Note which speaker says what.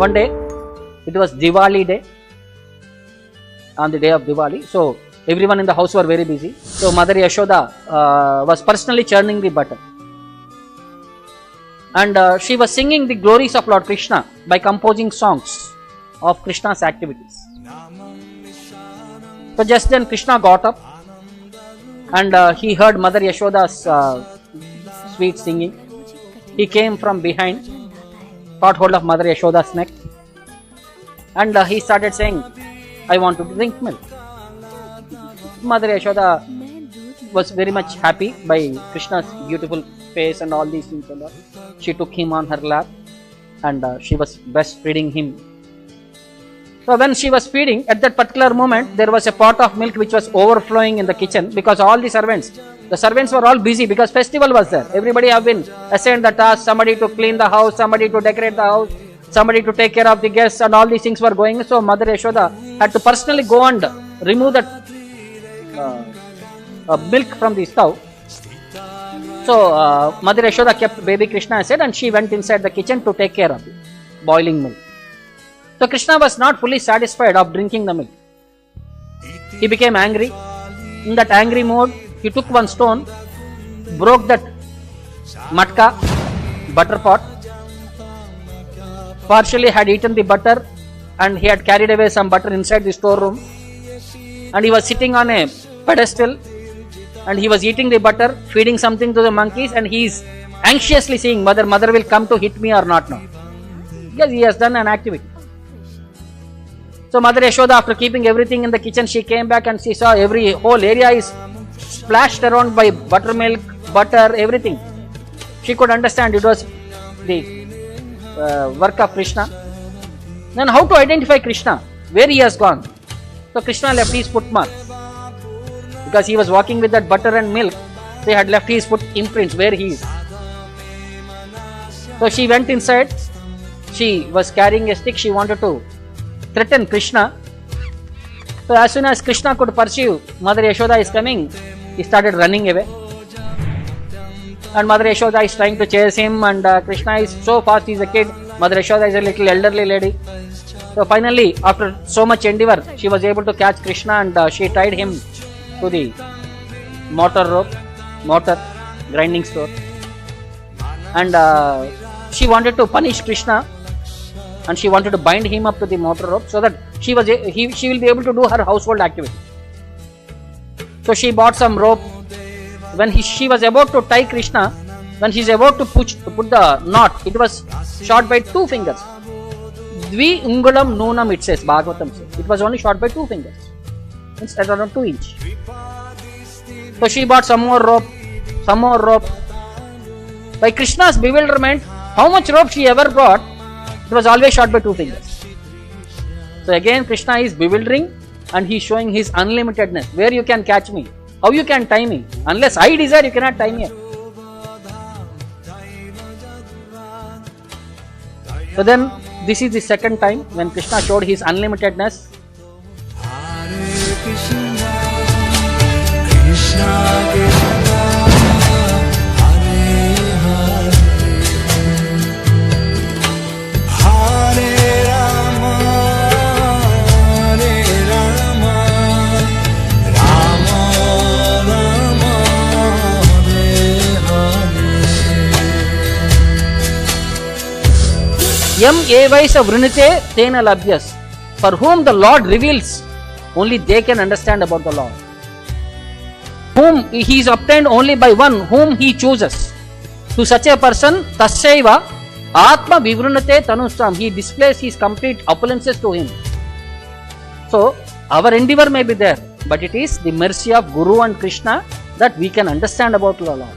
Speaker 1: one day, it was Diwali day, on the day of Diwali. So everyone in the house were very busy. So Mother Yashoda was personally churning the butter. And she was singing the glories of Lord Krishna by composing songs of Krishna's activities. So just then Krishna got up and he heard Mother Yashoda's sweet singing. He came from behind, caught hold of Mother Yashoda's neck, and he started saying, I want to drink milk. Mother Yashoda was very much happy by Krishna's beautiful face and all these things and all. She took him on her lap and she was breastfeeding him. So when she was feeding, at that particular moment, there was a pot of milk which was overflowing in the kitchen because all the servants were all busy because festival was there. Everybody have been assigned the task, somebody to clean the house, somebody to decorate the house, somebody to take care of the guests, and all these things were going. So Mother Yashoda had to personally go and remove that milk from the stove. So Mother Yashoda kept baby Krishna aside and she went inside the kitchen to take care of the boiling milk. So Krishna was not fully satisfied of drinking the milk. He became angry. In that angry mode, he took one stone, broke that matka, butter pot, partially had eaten the butter and he had carried away some butter inside the storeroom, and he was sitting on a pedestal and he was eating the butter, feeding something to the monkeys, and he is anxiously seeing whether mother will come to hit me or not now, because he has done an activity. So Mother Yashoda, after keeping everything in the kitchen, she came back and she saw whole area is splashed around by buttermilk, butter, everything. She could understand it was the work of Krishna. Then how to identify Krishna? Where he has gone? So Krishna left his footmark. Because he was walking with that butter and milk, they had left his foot imprints where he is. So she went inside. She was carrying a stick. She wanted to threaten Krishna. So as soon as Krishna could perceive Mother Yashoda is coming, he started running away. And Mother Yashoda is trying to chase him, and Krishna is so fast, he is a kid. Mother Yashoda is a little elderly lady. So finally, after so much endeavor, she was able to catch Krishna and she tied him to the mortar grinding store. And she wanted to punish Krishna and she wanted to bind him up to the mortar rope so that she will be able to do her household activity. So she bought some rope. When she was about to tie Krishna, when she is about to put the knot, it was short by 2 fingers. Dvi ungulam noonam, it says, Bhagavatam says. It was only short by 2 fingers. It's around 2 inch. So she bought some more rope. By Krishna's bewilderment, how much rope she ever brought, it was always short by 2 fingers. So again Krishna is bewildering and he is showing his unlimitedness. Where you can catch me? How you can tie me? Unless I desire, you cannot tie me. So then this is the second time when Krishna showed his unlimitedness. Yam evaisa vrinite tena labhyas. For whom the Lord reveals, only they can understand about the Lord. Whom he is obtained only by one whom he chooses. To such a person, tasyaiva atma vivrinate tanustam. He displays his complete opulences to him. So our endeavor may be there, but it is the mercy of Guru and Krishna that we can understand about the Lord.